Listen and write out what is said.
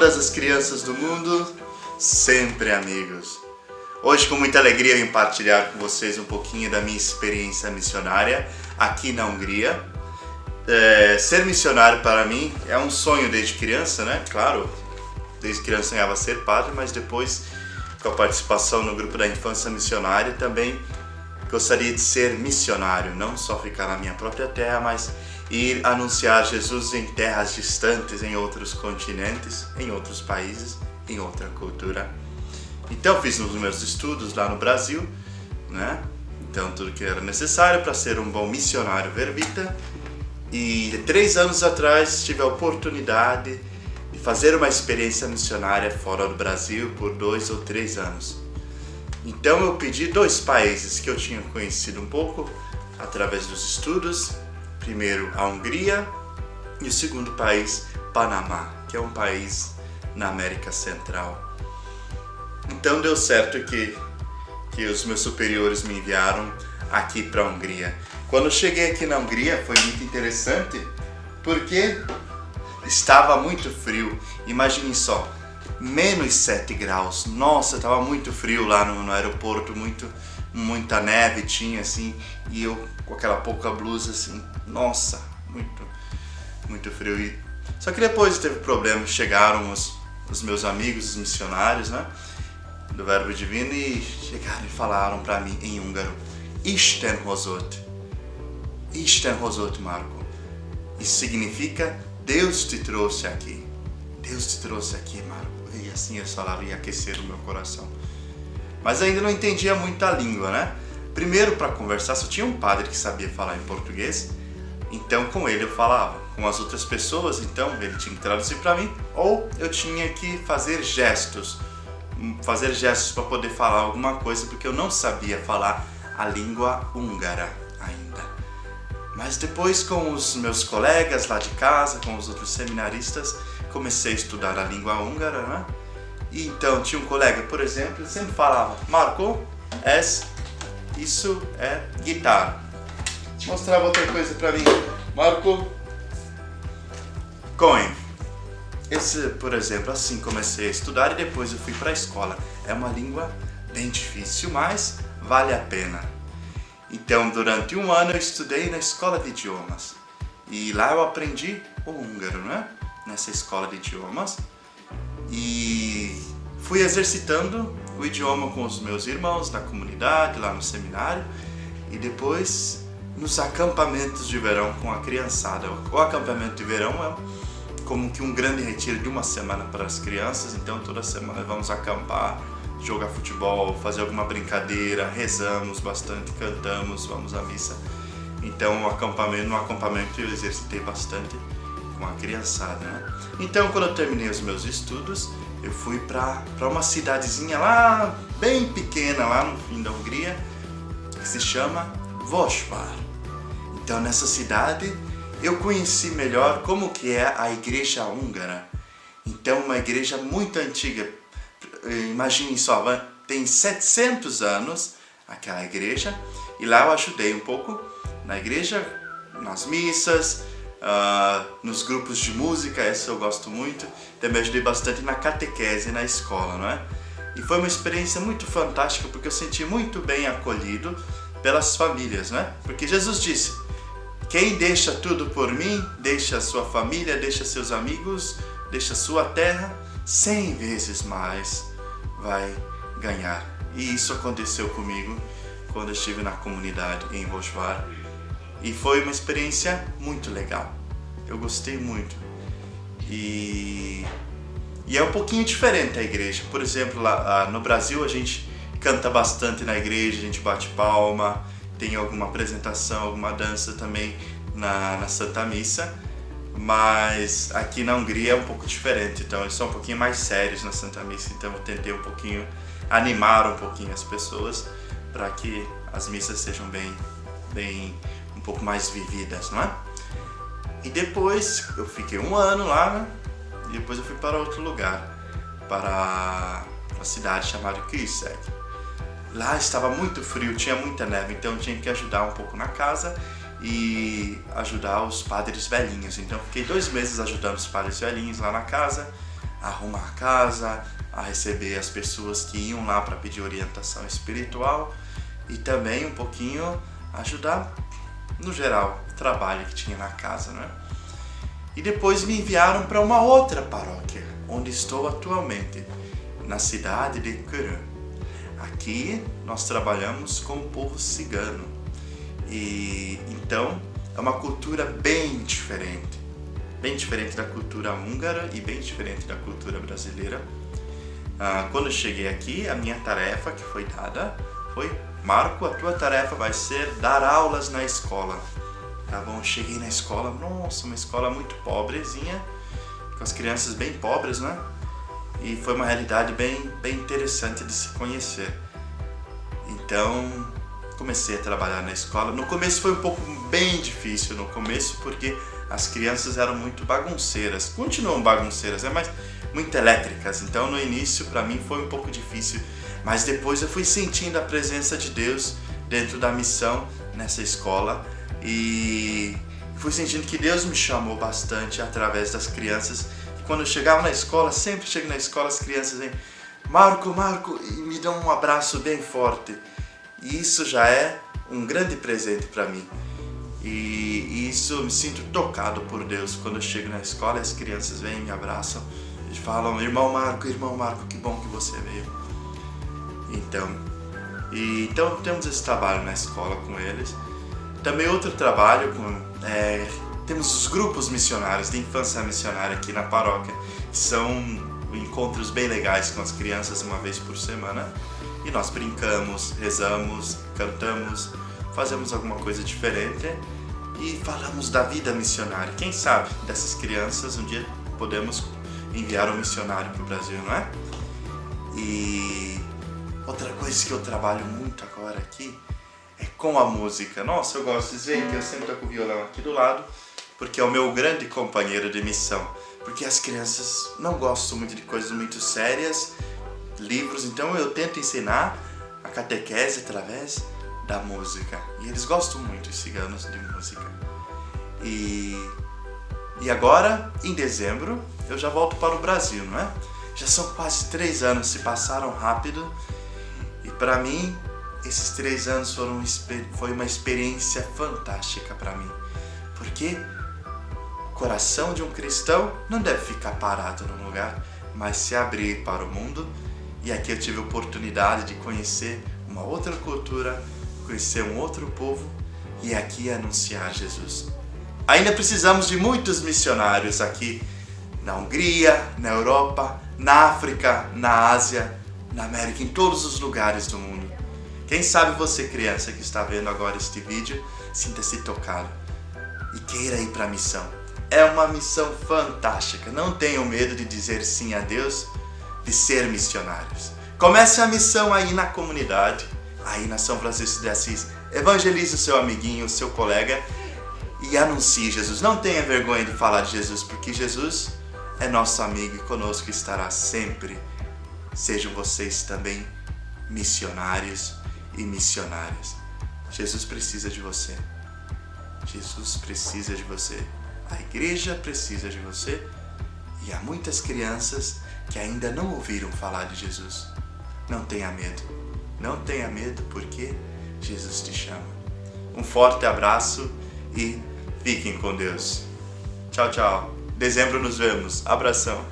todas as crianças do mundo, sempre amigos. Hoje, com muita alegria, eu vim partilhar com vocês um pouquinho da minha experiência missionária aqui na Hungria. Ser missionário para mim é um sonho desde criança, né? Claro, desde criança sonhava ser padre, mas depois, com a participação no grupo da infância missionária, também gostaria de ser missionário, não só ficar na minha própria terra, mas ir anunciar Jesus em terras distantes, em outros continentes, em outros países, em outra cultura. Então fiz os meus estudos lá no Brasil, né? Então tudo que era necessário para ser um bom missionário verbita. E 3 anos atrás tive a oportunidade de fazer uma experiência missionária fora do Brasil por 2 ou 3 anos. Então eu pedi 2 países que eu tinha conhecido um pouco através dos estudos. Primeiro a Hungria e o segundo país, Panamá, que é um país na América Central. Então deu certo que os meus superiores me enviaram aqui para a Hungria. Quando eu cheguei aqui na Hungria foi muito interessante porque estava muito frio. Imaginem só, menos 7 graus. Nossa, estava muito frio lá no aeroporto, muita neve tinha assim, e eu com aquela pouca blusa assim, nossa, muito frio. Só que depois teve problema, chegaram os meus amigos, os missionários, né, do Verbo Divino, e chegaram e falaram para mim em húngaro: Isten hozott. Isten hozott, Marco. Isso significa Deus te trouxe aqui. Deus te trouxe aqui, Marco. E assim eles falaram, e aqueceram o meu coração. Mas ainda não entendia muito a língua, né? Primeiro, para conversar, só tinha um padre que sabia falar em português, então com ele eu falava. Com as outras pessoas, então ele tinha que traduzir para mim, ou eu tinha que fazer gestos para poder falar alguma coisa, porque eu não sabia falar a língua húngara ainda. Mas depois, com os meus colegas lá de casa, com os outros seminaristas, comecei a estudar a língua húngara, né? E então tinha um colega, por exemplo, ele sempre falava: Marco, isso é guitarra. Mostrava outra coisa para mim: Marco, coin. Esse, por exemplo, assim comecei a estudar e depois eu fui para a escola. É uma língua bem difícil, mas vale a pena. Então, durante 1 ano eu estudei na escola de idiomas. E lá eu aprendi o húngaro, né? Nessa escola de idiomas. E fui exercitando o idioma com os meus irmãos na comunidade, lá no seminário. E depois nos acampamentos de verão com a criançada. O acampamento de verão é como que um grande retiro de 1 semana para as crianças. Então toda semana vamos acampar, jogar futebol, fazer alguma brincadeira, rezamos bastante, cantamos, vamos à missa. Então no acampamento eu exercitei bastante com a criançada, né? Então quando eu terminei os meus estudos, eu fui para uma cidadezinha lá, bem pequena, lá no fim da Hungria, que se chama Vasvár. Então nessa cidade eu conheci melhor como que é a igreja húngara. Então uma igreja muito antiga, imaginem só, tem 700 anos aquela igreja, e lá eu ajudei um pouco na igreja, nas missas, nos grupos de música, essa eu gosto muito. Também ajudei bastante na catequese na escola, não é? E foi uma experiência muito fantástica, porque eu senti muito bem acolhido pelas famílias, né? Porque Jesus disse: quem deixa tudo por mim, deixa a sua família, deixa seus amigos, deixa sua terra, 100 vezes mais vai ganhar. E isso aconteceu comigo quando eu estive na comunidade em Vasvár. E foi uma experiência muito legal. Eu gostei muito. E é um pouquinho diferente a igreja. Por exemplo, lá no Brasil a gente canta bastante na igreja, a gente bate palma, tem alguma apresentação, alguma dança também na Santa Missa. Mas aqui na Hungria é um pouco diferente, então eles são um pouquinho mais sérios na Santa Missa. Então eu tentei um pouquinho animar um pouquinho as pessoas para que as missas sejam bem um pouco mais vividas, não é? E depois eu fiquei 1 ano lá, né? E depois eu fui para outro lugar, para uma cidade chamada Kőszeg. Lá estava muito frio, tinha muita neve, então eu tinha que ajudar um pouco na casa e ajudar os padres velhinhos. Então fiquei 2 meses ajudando os padres velhinhos lá na casa, a arrumar a casa, a receber as pessoas que iam lá para pedir orientação espiritual e também um pouquinho ajudar, no geral, o trabalho que tinha na casa, né? E depois me enviaram para uma outra paróquia, onde estou atualmente, na cidade de Curã. Aqui nós trabalhamos com o povo cigano e então é uma cultura bem diferente da cultura húngara e bem diferente da cultura brasileira. Quando eu cheguei aqui, a minha tarefa que foi dada foi: Marco, a tua tarefa vai ser dar aulas na escola. Tá bom, cheguei na escola, nossa, uma escola muito pobrezinha, com as crianças bem pobres, né? E foi uma realidade bem interessante de se conhecer. Então, comecei a trabalhar na escola. No começo foi um pouco bem difícil, porque as crianças eram muito bagunceiras, continuam bagunceiras, mas muito elétricas. Então, no início, para mim, foi um pouco difícil, mas depois eu fui sentindo a presença de Deus dentro da missão nessa escola e fui sentindo que Deus me chamou bastante através das crianças. Quando eu chegava na escola, sempre chego na escola, as crianças vêm: Marco, e me dão um abraço bem forte. E isso já é um grande presente para mim. E isso eu me sinto tocado por Deus quando eu chego na escola e as crianças vêm e me abraçam e falam: irmão Marco, que bom que você veio. Então temos esse trabalho na escola com eles. Também outro trabalho temos os grupos missionários de infância missionária aqui na paróquia, que são encontros bem legais com as crianças uma vez por semana. E nós brincamos, rezamos, cantamos, fazemos alguma coisa diferente e falamos da vida missionária. Quem sabe dessas crianças um dia podemos enviar um missionário para o Brasil, não é? E outra coisa que eu trabalho muito agora aqui é com a música. Nossa, eu gosto, vocês veem que eu sempre estou com o violão aqui do lado, porque é o meu grande companheiro de missão. Porque as crianças não gostam muito de coisas muito sérias, livros, então eu tento ensinar a catequese através da música. E eles gostam muito, os ciganos, de música. E agora, em dezembro, eu já volto para o Brasil, não é? Já são quase 3 anos, se passaram rápido. E para mim, esses 3 anos foi uma experiência fantástica para mim. Porque o coração de um cristão não deve ficar parado num lugar, mas se abrir para o mundo. E aqui eu tive a oportunidade de conhecer uma outra cultura, conhecer um outro povo e aqui anunciar Jesus. Ainda precisamos de muitos missionários aqui na Hungria, na Europa, na África, na Ásia, na América, em todos os lugares do mundo. Quem sabe você, criança que está vendo agora este vídeo, sinta-se tocado e queira ir para a missão. É uma missão fantástica. Não tenham medo de dizer sim a Deus, de ser missionários. Comece a missão aí na comunidade, aí na São Francisco de Assis. Evangelize o seu amiguinho, o seu colega e anuncie Jesus. Não tenha vergonha de falar de Jesus, porque Jesus é nosso amigo e conosco estará sempre. Sejam vocês também missionários e missionárias. Jesus precisa de você. Jesus precisa de você. A igreja precisa de você. E há muitas crianças que ainda não ouviram falar de Jesus. Não tenha medo. Não tenha medo, porque Jesus te chama. Um forte abraço e fiquem com Deus. Tchau, tchau. Dezembro nos vemos. Abração.